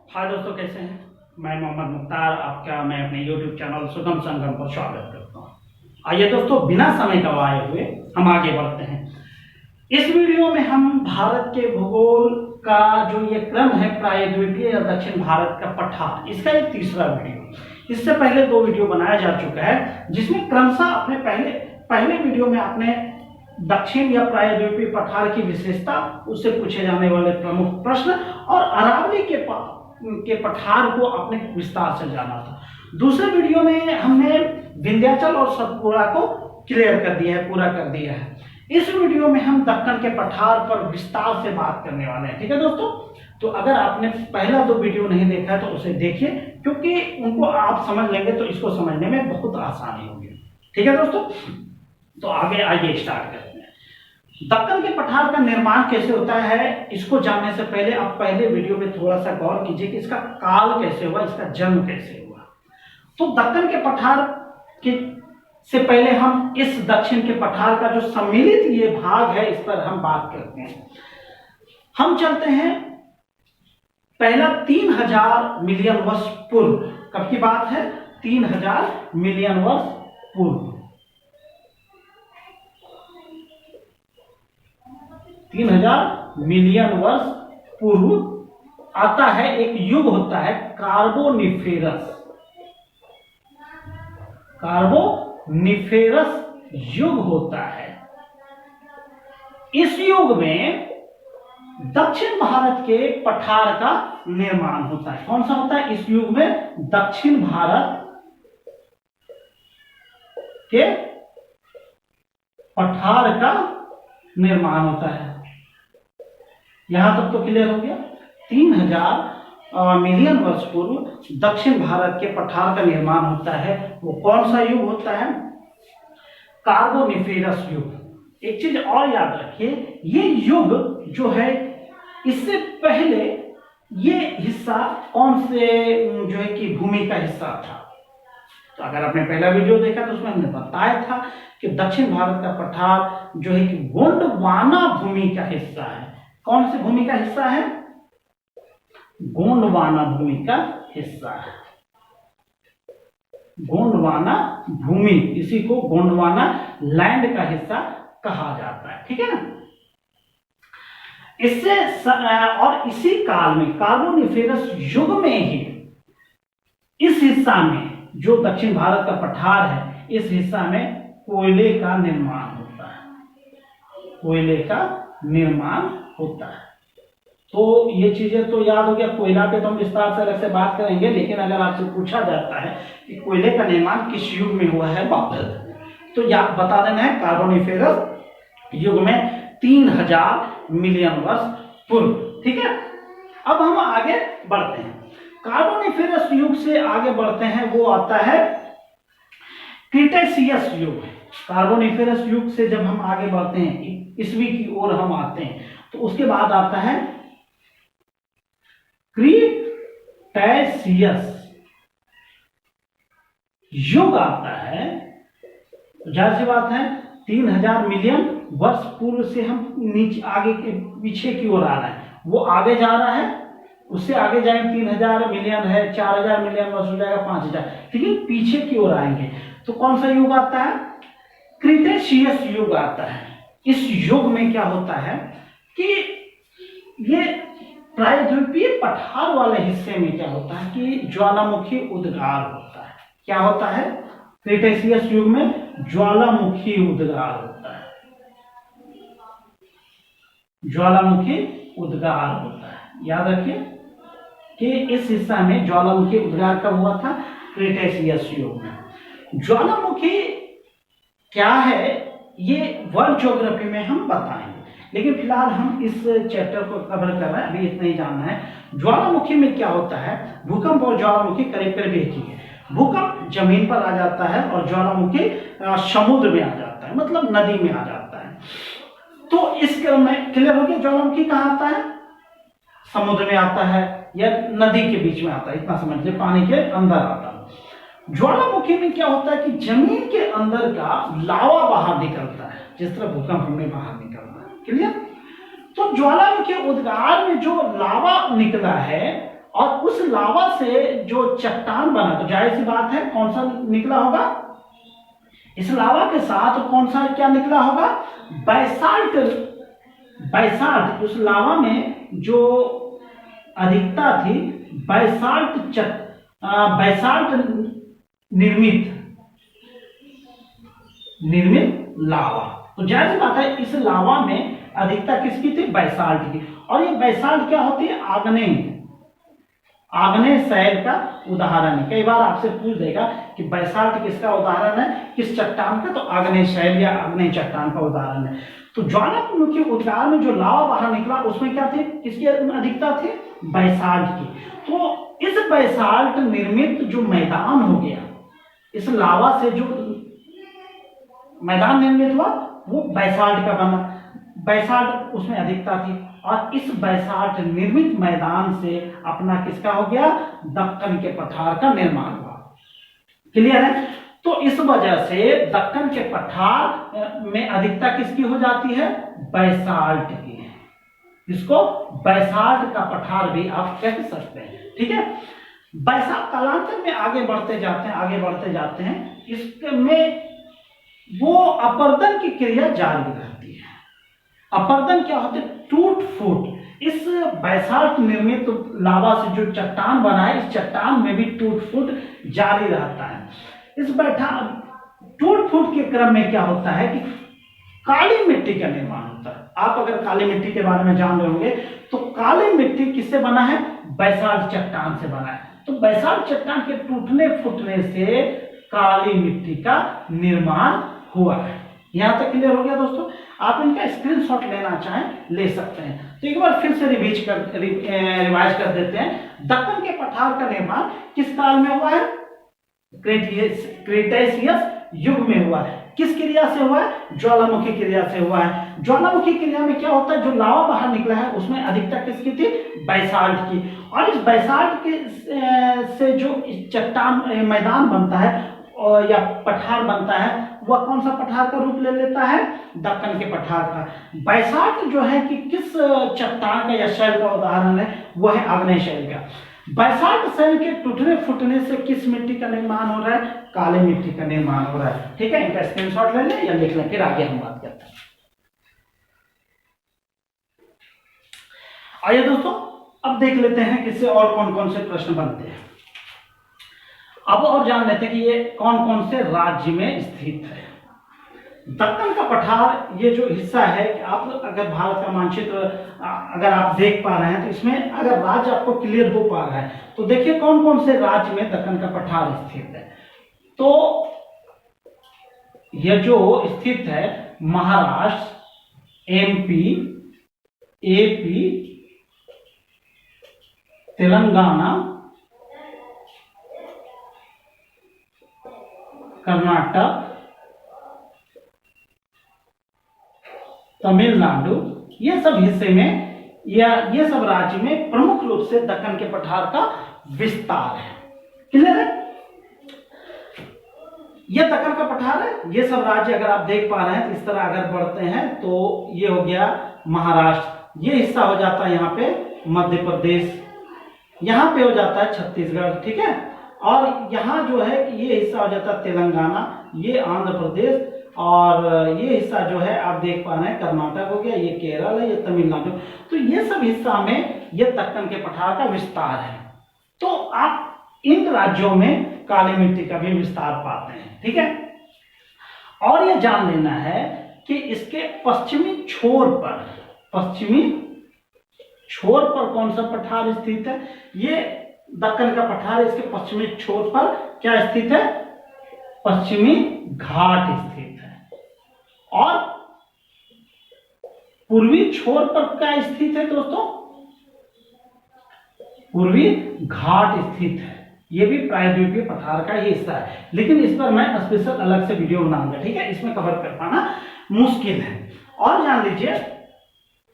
हाय दोस्तों, कैसे हैं। मैं मोहम्मद मुख्तार आपका मैं अपने YouTube चैनल सुगम संगम पर स्वागत करता हूँ। आइए दोस्तों, बिना समय गवाए हुए हम आगे बढ़ते हैं। इस वीडियो में हम भारत के भूगोल का जो ये क्रम है, प्रायद्वीपीय या दक्षिण भारत का पठार, इसका एक तीसरा वीडियो। इससे पहले 2 वीडियो बनाया जा चुका है, जिसमें क्रमशः अपने पहले वीडियो में आपने दक्षिण या प्रायद्वीपीय पठार की विशेषता, उससे पूछे जाने वाले प्रमुख प्रश्न और अरावली के पठार को अपने विस्तार से जाना था। दूसरे वीडियो में हमने विंध्याचल और सतपुड़ा को क्लियर कर दिया है, पूरा कर दिया है। इस वीडियो में हम दक्कन के पठार पर विस्तार से बात करने वाले हैं। ठीक है दोस्तों, तो अगर आपने पहला 2 वीडियो नहीं देखा है तो उसे देखिए, क्योंकि उनको आप समझ लेंगे तो इसको समझने में बहुत आसानी होगी। ठीक है दोस्तों, तो आगे स्टार्ट करते हैं। दक्कन के पठार का निर्माण कैसे होता है, इसको जानने से पहले आप पहले वीडियो में थोड़ा सा गौर कीजिए कि इसका काल कैसे हुआ, इसका जन्म कैसे हुआ। तो दक्कन के पठार के से पहले हम इस दक्षिण के पठार का जो सम्मिलित ये भाग है, इस पर हम बात करते हैं। हम चलते हैं पहला 3000 मिलियन वर्ष पूर्व। कब की बात है? 3000 मिलियन वर्ष पूर्व। 3000 मिलियन वर्ष पूर्व आता है, एक युग होता है कार्बोनिफेरस। कार्बोनिफेरस युग होता है। इस युग में दक्षिण भारत के पठार का निर्माण होता है। कौन सा होता है इस युग में? दक्षिण भारत के पठार का निर्माण होता है। यहां तक तो क्लियर हो गया। 3000 मिलियन वर्ष पूर्व दक्षिण भारत के पठार का निर्माण होता है। वो कौन सा युग होता है? कार्बोनिफेरस युग। एक चीज और याद रखिए, ये युग जो है, इससे पहले ये हिस्सा कौन से जो है कि भूमि का हिस्सा था। तो अगर आपने पहला वीडियो देखा तो उसमें हमने बताया था कि दक्षिण भारत का पठार जो है कि गोंडवाना भूमि का हिस्सा है। कौन सी भूमि का हिस्सा है? गोंडवाना भूमि का हिस्सा है। गोंडवाना भूमि, इसी को गोंडवाना लैंड का हिस्सा कहा जाता है। ठीक है ना। इससे और इसी काल में कार्बोनिफेरस युग में ही इस हिस्सा में जो दक्षिण भारत का पठार है, इस हिस्सा में कोयले का निर्माण होता है। कोयले का निर्माण होता है। तो ये चीजें तो याद हो गया। कोयला पे तो हम विस्तार से अलग से बात करेंगे, लेकिन अगर आपसे पूछा जाता है कि कोयले का निर्माण किस युग में हुआ है, तो याद बता देना है कार्बोनिफेरस युग में 3000 मिलियन वर्ष पूर्व। ठीक है, अब हम आगे बढ़ते हैं। कार्बोनिफेरस युग से आगे बढ़ते हैं, वो आता है क्रीटेशियस युग। कार्बोनिफेरस युग से जब हम आगे बढ़ते हैं, ईस्वी की ओर हम आते हैं, तो उसके बाद आता है क्रीटेशियस युग आता है। जाहिर सी बात है, 3000 मिलियन वर्ष पूर्व से हम नीचे आगे के पीछे की ओर आ रहे हैं। वो आगे जा रहा है, उससे आगे जाएंगे 3000 मिलियन है, 4000 मिलियन वर्ष हो जाएगा, 5000, लेकिन पीछे की ओर आएंगे तो कौन सा युग आता है? क्रीटेशियस युग आता है। इस युग में क्या होता है कि ये प्रायद्वीपीय पठार वाले हिस्से में क्या होता है कि ज्वालामुखी उद्गार होता है। क्या होता है? क्रीटेशियस युग में ज्वालामुखी उद्गार होता है। ज्वालामुखी उद्गार होता है। याद रखिए कि इस हिस्सा में ज्वालामुखी उद्गार कब हुआ था? क्रीटेशियस युग में। ज्वालामुखी क्या है, ये वर्ल्ड ज्योग्राफी में हम बताएंगे, लेकिन फिलहाल हम इस चैप्टर को कवर कर रहे हैं, अभी इतना ही जानना है। ज्वालामुखी में क्या होता है? भूकंप और ज्वालामुखी करीब करीब एक ही है। भूकंप जमीन पर आ जाता है और ज्वालामुखी समुद्र में आ जाता है, मतलब नदी में आ जाता है। तो इस क्रम में क्लियर हो गया ज्वालामुखी कहाँ आता है? समुद्र में आता है या नदी के बीच में आता है, इतना समझ ले, पानी के अंदर आता है। ज्वालामुखी में क्या होता है कि जमीन के अंदर का लावा बाहर निकलता है, जिस तरह भूकंप में बाहर निकलता है। क्लियर? तो ज्वालामुखी उद्गार में जो लावा निकला है और उस लावा से जो चट्टान बना, तो जाहिर सी बात है कौन सा निकला होगा, इस लावा के साथ कौन सा क्या निकला होगा, बैसाल्ट। बैसाल्ट, उस लावा में जो अधिकता थी बैसाल्ट निर्मित लावा। तो जाहिर सी बात है इस लावा में अधिकता किसकी थी, बैसाल्ट की। और ये बैसाल्ट क्या होती है, आग्नेय शैल का उदाहरण है। कई बार आपसे पूछ देगा कि बैसाल्ट किसका उदाहरण है, किस चट्टान का, तो आग्नेय शैल या आग्नेय चट्टान का उदाहरण है। तो ज्वालामुखी उद्गार में जो लावा बाहर निकला उसमें क्या थी, किसकी अधिकता थी, बैसाल्ट की। तो इस बैसाल्ट निर्मित जो मैदान हो गया, इस लावा से जो मैदान निर्मित हुआ वो बैसाल्ट का बना, बैसाल्ट उसमें अधिकता थी। और इस बैसाल्ट निर्मित मैदान से अपना किसका हो गया, दक्कन के पठार का निर्माण हुआ। क्लियर है। तो इस वजह से दक्कन के पठार में अधिकता किसकी हो जाती है, बैसाल्ट की है। इसको बैसाल्ट का पठार भी आप कह सकते हैं। ठीक है। बैसाल्ट कालांतर में आगे बढ़ते जाते हैं इसमें वो अपर्दन की क्रिया जारी रहती है। अपर्दन क्या होता है, टूट फूट। इस बैसाल्ट निर्मित लावा से जो चट्टान बना है, इस चट्टान में भी टूट फूट जारी रहता है। इस टूट फूट के क्रम में क्या होता है कि काली मिट्टी का निर्माण होता है। आप अगर काली मिट्टी के बारे में जान रहे होंगे तो काली मिट्टी किससे बना है, बैसाल्ट चट्टान से बना है। तो बैसाल्ट चट्टान के टूटने फूटने से काली मिट्टी का निर्माण हुआ है। यहां तक क्लियर हो गया दोस्तों। आप इनका स्क्रीनशॉट लेना चाहें ले सकते हैं। तो एक बार फिर से रिवाइज कर देते हैं। दक्कन के पठार का निर्माण किस काल में हुआ है, क्रेटेशियस युग में हुआ है। किस क्रिया से हुआ है, ज्वालामुखी क्रिया से हुआ है। ज्वालामुखी क्रिया में क्या होता है, जो लावा बाहर निकला है उसमें अधिकता किसकी थी, बैसाल्ट की। और इस बैसाल्ट के से जो चट्टान मैदान बनता है या पठार बनता है, वह कौन सा पठार का रूप ले लेता है, दक्कन के पठार का। बैसाल्ट जो है कि किस चट्टान का या शैल का उदाहरण है, वह है आग्नेय शैल का। बैसाल्ट शैल के टूटने फूटने से किस मिट्टी का निर्माण हो रहा है, काली मिट्टी का निर्माण हो रहा है। ठीक है, इनका स्क्रीनशॉट ले लें या लिख लें, फिर आगे हम बात करते हैं। आइए दोस्तों अब देख लेते हैं कि इससे और कौन कौन से प्रश्न बनते हैं। अब और जान लेते हैं कि ये कौन कौन से राज्य में स्थित है। दक्कन का पठार ये जो हिस्सा है कि आप अगर भारत का मानचित्र अगर आप देख पा रहे हैं तो इसमें अगर राज्य आपको क्लियर हो पा रहा है तो देखिए कौन कौन से राज्य में दक्कन का पठार स्थित है। तो यह जो स्थित है महाराष्ट्र, एमपी, एपी, तेलंगाना, कर्नाटक, तमिलनाडु, ये सब हिस्से में या ये सब राज्य में प्रमुख रूप से दक्कन के पठार का विस्तार है। क्लियर है। यह दक्कन का पठार है। ये सब राज्य अगर आप देख पा रहे हैं तो इस तरह अगर बढ़ते हैं तो ये हो गया महाराष्ट्र, ये हिस्सा हो जाता है यहाँ पे मध्य प्रदेश, यहाँ पे हो जाता है छत्तीसगढ़। ठीक है। और यहाँ जो है कि ये हिस्सा हो जाता है तेलंगाना, ये आंध्र प्रदेश, और ये हिस्सा जो है आप देख पा रहे हैं कर्नाटक हो गया, ये केरल है, ये तमिलनाडु। तो ये सब हिस्सा में ये दक्कन के पठार का विस्तार है। तो आप इन राज्यों में काली मिट्टी का भी विस्तार पाते हैं। ठीक है। और ये जान लेना है कि इसके पश्चिमी छोर पर कौन सा पठार स्थित है। ये दक्कन का पठार, इसके पश्चिमी छोर पर क्या स्थित है, पश्चिमी घाट स्थित है। और पूर्वी छोर पर क्या स्थित है दोस्तों, पूर्वी घाट स्थित है। यह भी प्रायद्वीपीय पठार का ही हिस्सा है, लेकिन इस पर मैं स्पेशल अलग से वीडियो बनाऊंगा। ठीक है, इसमें कवर कर पाना मुश्किल है। और जान लीजिए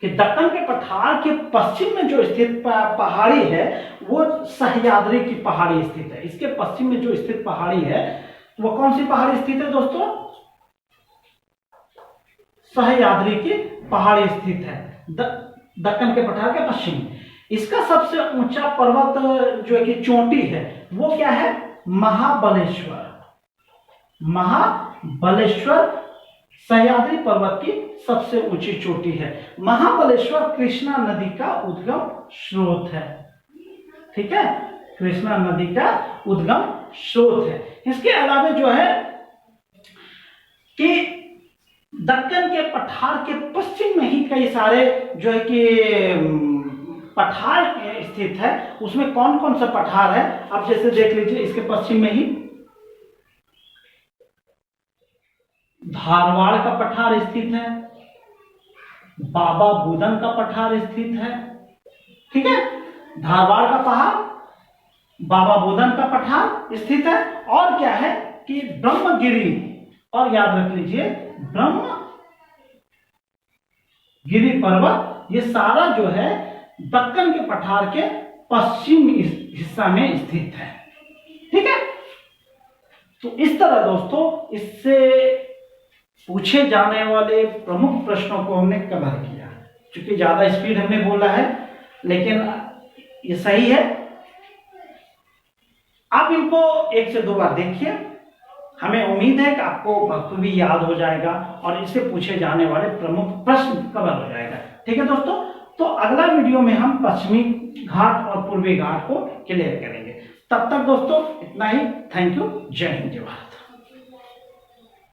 कि दक्कन के पठार के पश्चिम में जो स्थित पहाड़ी है वो सह्याद्री की पहाड़ी स्थित है। इसके पश्चिम में जो स्थित पहाड़ी है वो कौन सी पहाड़ी स्थित है दोस्तों, सह्याद्री की पहाड़ी स्थित है दक्कन के पठार के पश्चिम में। इसका सबसे ऊंचा पर्वत जो है कि चोटी है वो क्या है? महाबलेश्वर। महाबलेश्वर सह्याद्री पर्वत की सबसे ऊंची चोटी है। महाबलेश्वर कृष्णा नदी का उद्गम स्रोत है। ठीक है, कृष्णा नदी का उद्गम स्रोत है। इसके अलावा जो है कि दक्कन के पठार के पश्चिम में ही कई सारे जो है कि पठार स्थित है। उसमें कौन कौन सा पठार है आप जैसे देख लीजिए। इसके पश्चिम में ही धारवाड़ का पठार स्थित है, बाबा बुदन का पठार स्थित है। ठीक है, धारवाड़ का पहाड़, बाबा बुदन का पठार स्थित है। और क्या है कि ब्रह्मगिरी, और याद रख लीजिए ब्रह्मगिरी पर्वत, ये सारा जो है दक्कन के पठार के पश्चिम हिस्सा में स्थित है। ठीक है, तो इस तरह दोस्तों इससे पूछे जाने वाले प्रमुख प्रश्नों को हमने कवर किया। क्योंकि ज्यादा स्पीड हमने बोला है लेकिन ये सही है। आप इनको 1 से 2 बार देखिए, हमें उम्मीद है कि आपको बखूबी याद हो जाएगा और इससे पूछे जाने वाले प्रमुख प्रश्न कवर हो जाएगा। ठीक है दोस्तों, तो अगला वीडियो में हम पश्चिमी घाट और पूर्वी घाट को क्लियर करेंगे। तब तक दोस्तों इतना ही। Thank you. जय हिंद, जय भारत।